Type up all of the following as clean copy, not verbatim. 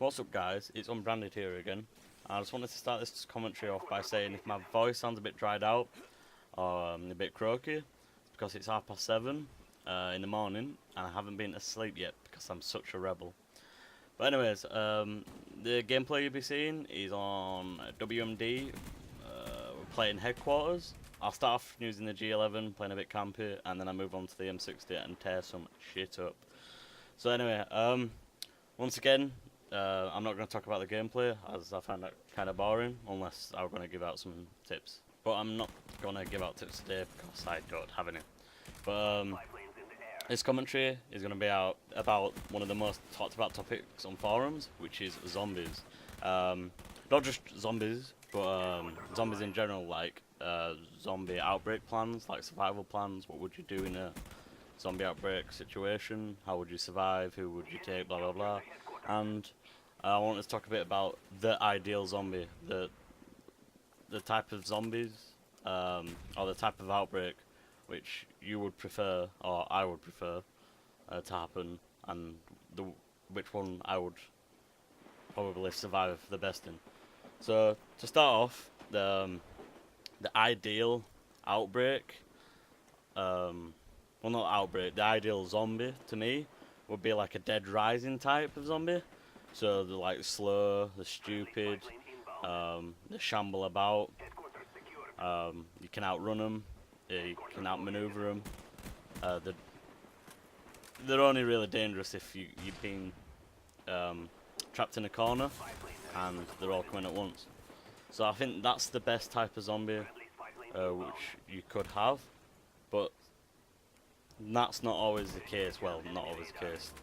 What's up guys, it's Unbradead here again. I just wanted to start this commentary off by saying if my voice sounds a bit dried out or a bit croaky, it's because it's 7:30 in the morning and I haven't been asleep yet because I'm such a rebel. But anyways, the gameplay you'll be seeing is on WMD, we're playing headquarters. I'll start off using the G11, playing a bit campy, and then I move on to the M60 and tear some shit up. So anyway, once again, I'm not going to talk about the gameplay as I find that kind of boring unless I'm going to give out some tips. But I'm not going to give out tips today because I don't have any. But this commentary is going to be about one of the most talked about topics on forums, which is zombies. Not just zombies, but zombies in general, like zombie outbreak plans, like survival plans. What would you do in a zombie outbreak situation? How would you survive? Who would you take? Blah blah blah. And I wanted to talk a bit about the ideal zombie, the type of zombies, or the type of outbreak which you would prefer, or I would prefer, to happen, and which one I would probably survive the best in. So to start off, the ideal outbreak, well not outbreak, the ideal zombie to me would be like a Dead Rising type of zombie. So they're like slow, they're stupid, they shamble about, you can outrun them, you can outmaneuver them. They're only really dangerous if you've been trapped in a corner and they're all coming at once. So I think that's the best type of zombie which you could have, but that's not always the case. Well, not always the case.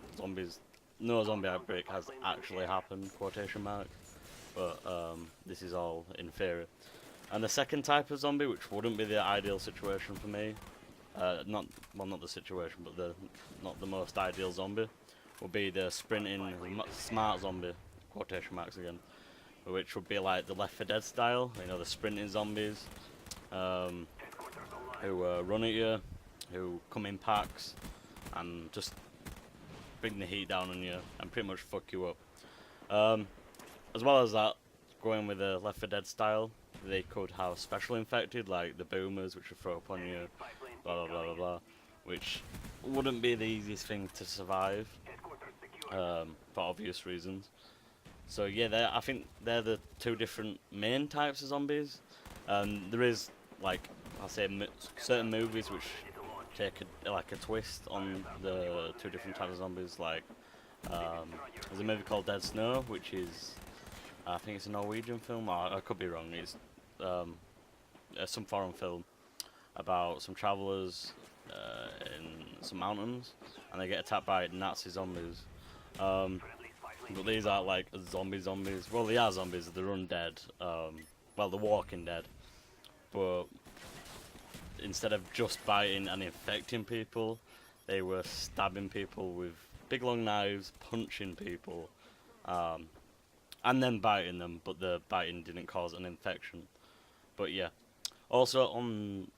No zombie outbreak has actually happened, quotation marks, but this is all in theory. And the second type of zombie, which wouldn't be the ideal situation for me, not the situation, but not the most ideal zombie, would be the sprinting smart zombie, quotation marks again, which would be like the Left 4 Dead style, you know, the sprinting zombies, who run at you, who come in packs, and just bring the heat down on you and pretty much fuck you up. As well as that, going with the Left 4 Dead style, they could have special infected, like the boomers, which would throw up on you, blah blah blah blah blah, which wouldn't be the easiest thing to survive, for obvious reasons. So yeah, I think they're the two different main types of zombies. There is, like I say, certain movies which take a twist on the two different types of zombies. Like there's a movie called Dead Snow, which is, I think it's a Norwegian film, or I could be wrong. It's some foreign film about some travellers in some mountains, and they get attacked by Nazi zombies. But these aren't like zombies. Well, they are zombies. They're undead. Well, they're walking dead. But instead of just biting and infecting people, they were stabbing people with big long knives, punching people, and then biting them, but the biting didn't cause an infection. But yeah, also on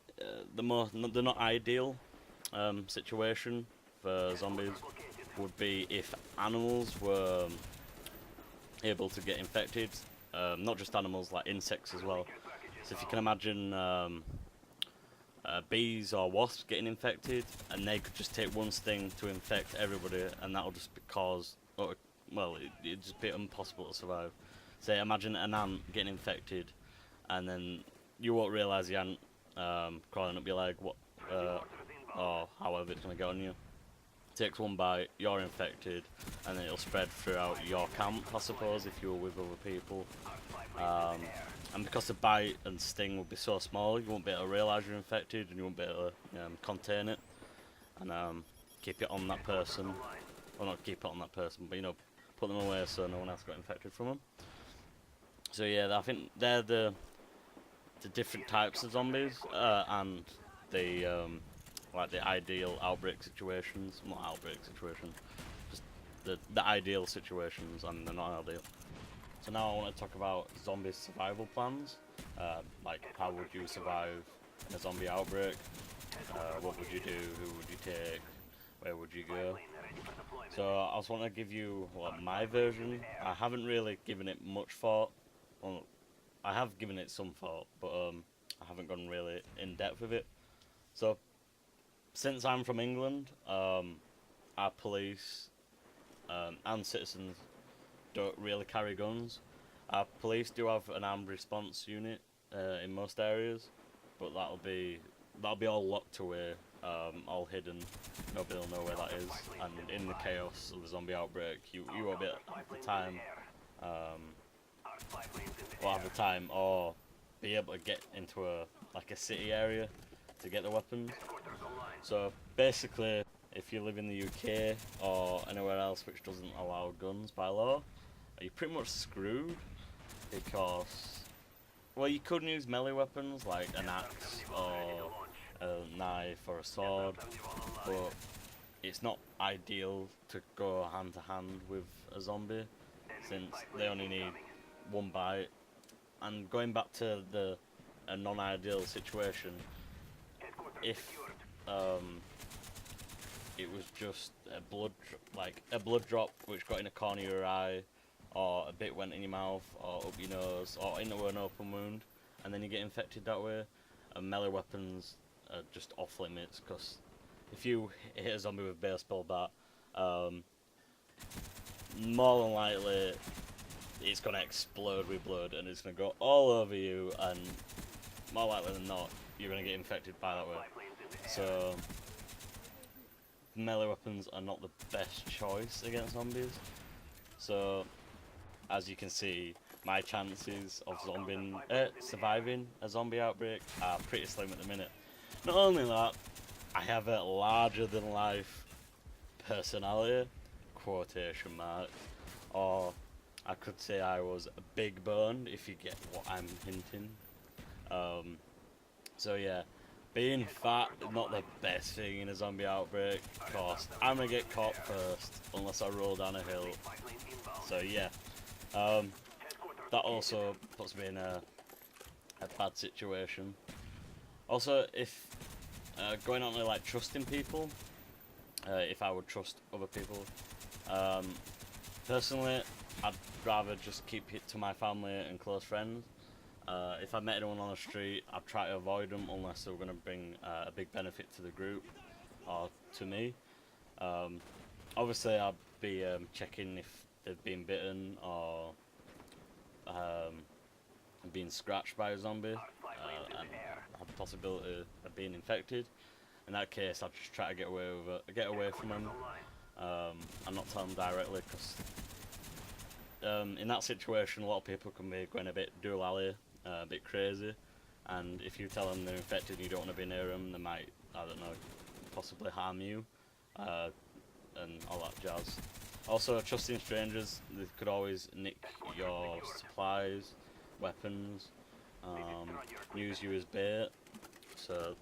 the not ideal situation for zombies would be if animals were able to get infected, not just animals, like insects as well. So if you can imagine bees or wasps getting infected, and they could just take one sting to infect everybody, and that'll just cause, well, it'd just be impossible to survive. Say, imagine an ant getting infected, and then you won't realise the ant crawling up your leg, or however it's going to get on you. Takes one bite, you're infected, and then it'll spread throughout your camp, I suppose, if you were with other people. And because the bite and sting would be so small, you won't be able to realise you're infected, and you won't be able to contain it and keep it on that person. Well, not keep it on that person, but put them away so no one else got infected from them. So yeah, I think they're the different types of zombies, and the like the ideal outbreak situations, not outbreak situations, just the ideal situations, and they're not ideal. So now I want to talk about zombie survival plans, like how would you survive in a zombie outbreak, what would you do, who would you take, where would you go? So I was wanting to give you my version. I haven't really given it much thought. Well, I have given it some thought, but I haven't gone really in depth with it. So since I'm from England, our police and citizens don't really carry guns. Our police do have an armed response unit in most areas, but that'll be all locked away, all hidden. Nobody will know where that is. And in the chaos of the zombie outbreak, you won't be at the time, or be able to get into a city area to get the weapons. So basically, if you live in the UK or anywhere else which doesn't allow guns by law, you're pretty much screwed, because, well, you could use melee weapons like an axe or a knife or a sword, but it's not ideal to go hand to hand with a zombie, since they only need one bite. And going back to a non-ideal situation, if it was just a blood drop which got in a corner of your eye, or a bit went in your mouth or up your nose or into an open wound, and then you get infected that way, melee weapons are just off limits, because if you hit a zombie with a baseball bat, more than likely it's going to explode with blood and it's going to go all over you, and more likely than not you're going to get infected by that way. So melee weapons are not the best choice against zombies. So as you can see, my chances of surviving a zombie outbreak are pretty slim at the minute. Not only that, I have a larger than life personality, quotation marks, or I could say I was a big boned, if you get what I'm hinting. So yeah, being fat is not the best thing in a zombie outbreak, because I'm gonna get caught first unless I roll down a hill. So yeah, that also puts me in a bad situation. Also, if going on to like trusting people, if I would trust other people, personally, I'd rather just keep it to my family and close friends. If I met anyone on the street, I'd try to avoid them unless they were going to bring a big benefit to the group or to me. Obviously, I'd be checking if they've been bitten or being scratched by a zombie, and have the possibility of being infected. In that case, I'd just try to get away from them, and not tell them directly, because in that situation, a lot of people can be going a bit doolally, a bit crazy, and if you tell them they're infected and you don't want to be near them, they might, I don't know, possibly harm you, and all that jazz. Also, trusting strangers, they could always nick your supplies, weapons, use you as bait, so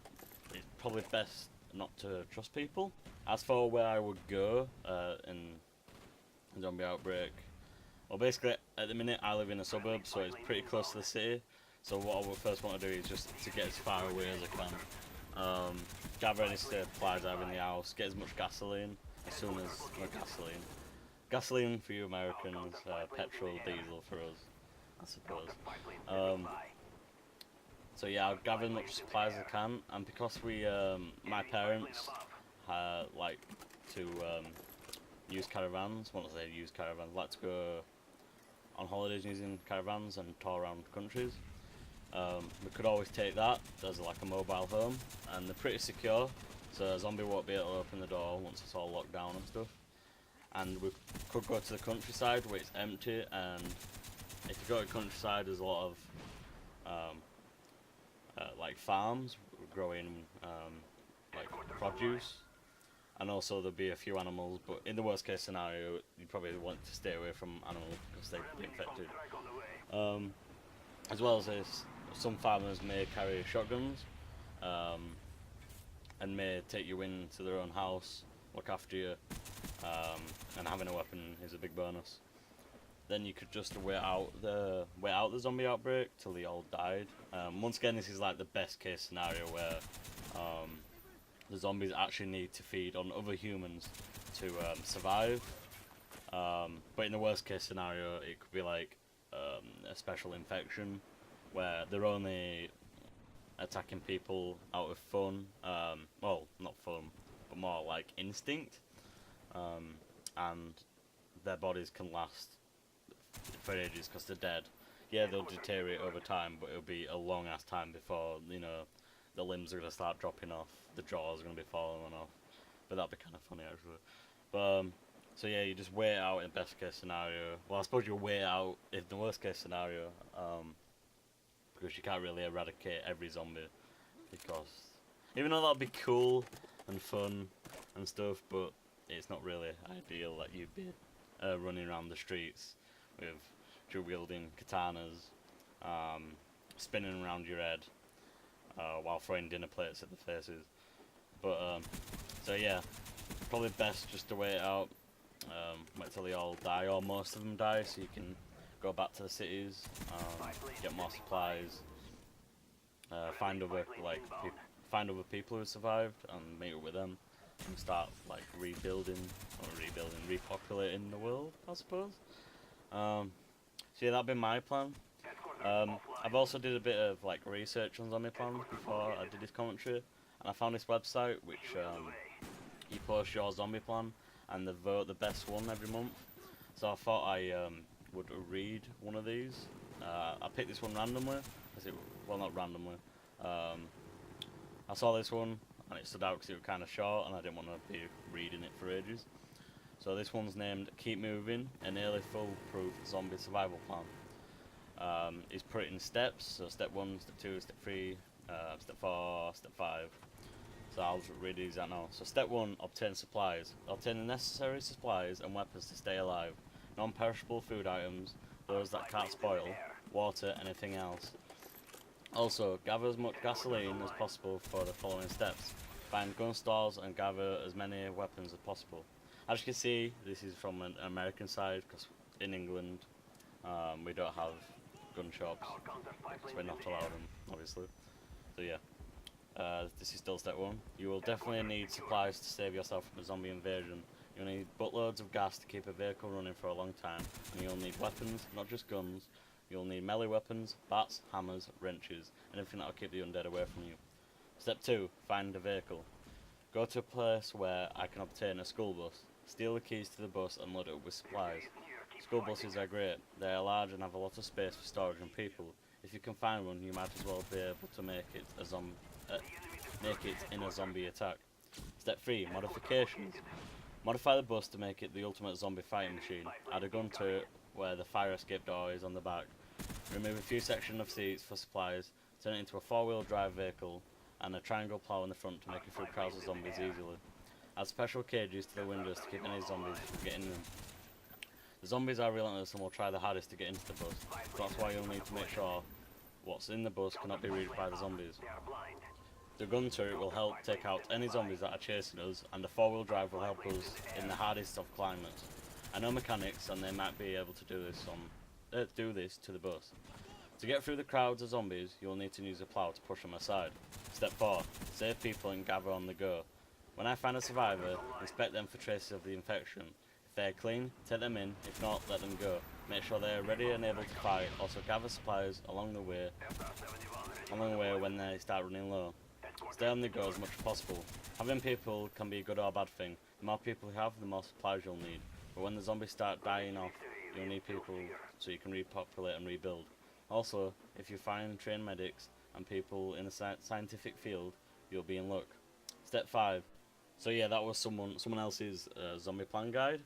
it's probably best not to trust people. As for where I would go in a zombie outbreak, well, basically at the minute I live in a suburb, so it's pretty close to the city. So what I would first want to do is just to get as far away as I can. Gather any supplies I have in the house, get as much gasoline as soon as gasoline for you Americans, petrol, diesel for us, I suppose. So yeah, I'll gather as much supplies as I can, and because my parents like to use caravans, once they use caravans, like to go on holidays using caravans and tour around countries. We could always take that as like a mobile home, and they're pretty secure, so a zombie won't be able to open the door once it's all locked down and stuff. And we could go to the countryside where it's empty, and if you go to the countryside, there's a lot of like farms growing like produce, and also there'll be a few animals, but in the worst case scenario you probably want to stay away from animals because they can be infected. As well as this, some farmers may carry shotguns, and may take you into their own house, look after you, and having a weapon is a big bonus. Then you could just wait out the zombie outbreak till they all died. Once again, this is like the best case scenario where the zombies actually need to feed on other humans to survive. But in the worst case scenario, it could be like a special infection where they're only attacking people out of fun. Well, not fun, but more like instinct. And their bodies can last for ages because they're dead. Yeah, they'll deteriorate over time, but it'll be a long ass time before, you know, the limbs are going to start dropping off, the jaws are going to be falling off. But that'd be kind of funny actually. But so yeah, you just wait out in best case scenario. Well, I suppose you'll wait out in the worst case scenario, because you can't really eradicate every zombie. Because even though that'd be cool and fun and stuff, but it's not really ideal that you'd be running around the streets with dual-wielding katanas, spinning around your head while throwing dinner plates at the faces. But so yeah, probably best just to wait it out, wait till they all die, or most of them die, so you can go back to the cities, get more supplies, find other people who survived and meet up with them and start like repopulating the world, I suppose. So yeah, that'd be my plan. I've also did a bit of like research on zombie plans before I did this commentary, and I found this website which you post your zombie plan and they vote the best one every month. So I thought I would read one of these. I picked this one randomly, well, not randomly. I saw this one and it stood out because it was kind of short and I didn't want to be reading it for ages. So this one's named Keep Moving, a nearly foolproof zombie survival plan. It's put it in steps, so step 1, step 2, step 3, step 4, step 5. So I'll just read these out now. So step 1, obtain supplies. Obtain the necessary supplies and weapons to stay alive. Non-perishable food items, those that can't spoil, water, anything else. Also, gather as much gasoline as possible for the following steps. Find gun stores and gather as many weapons as possible. As you can see, this is from an American side, because in England we don't have gun shops, so we're not allowed them, obviously. So yeah, this is still step 1. You will definitely need supplies to save yourself from a zombie invasion. You'll need buttloads of gas to keep a vehicle running for a long time, and you'll need weapons, not just guns. You'll need melee weapons, bats, hammers, wrenches, and anything that will keep the undead away from you. Step 2, find a vehicle. Go to a place where I can obtain a school bus. Steal the keys to the bus and load it up with supplies. School buses are great. They are large and have a lot of space for storage and people. If you can find one, you might as well be able to make it in a zombie attack. Step 3, modifications. Modify the bus to make it the ultimate zombie fighting machine. Add a gun to it where the fire escape door is on the back. Remove a few sections of seats for supplies. Turn it into a 4-wheel drive vehicle and a triangle plow in the front to make it through crowds of zombies easily. Add special cages to the windows to keep any zombies from getting in them. The zombies are relentless and will try the hardest to get into the bus, so that's why you'll need to make sure what's in the bus cannot be reached by the zombies. The gun turret will help take out any zombies that are chasing us, and the 4-wheel drive will help us in the hardest of climates. I know mechanics and they might be able to do this to the bus. To get through the crowds of zombies, you'll need to use a plow to push them aside. Step 4, save people and gather on the go. When I find a survivor, inspect them for traces of the infection. If they are clean, take them in. If not, let them go. Make sure they are ready and able to fight. Also gather supplies along the way when they start running low. Stay on the go as much as possible. Having people can be a good or bad thing. The more people you have, the more supplies you'll need. But when the zombies start dying off, you'll need people so you can repopulate and rebuild. Also, if you find trained medics and people in the scientific field, you'll be in luck. Step 5. So yeah, that was someone else's zombie plan guide.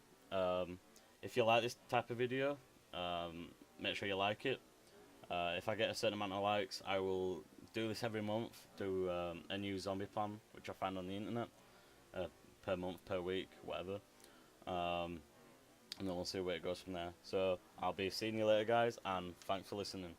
If you like this type of video, make sure you like it. If I get a certain amount of likes, I will do this every month, do a new zombie plan, which I find on the internet, per month, per week, whatever. And then we'll see where it goes from there. So I'll be seeing you later, guys, and thanks for listening.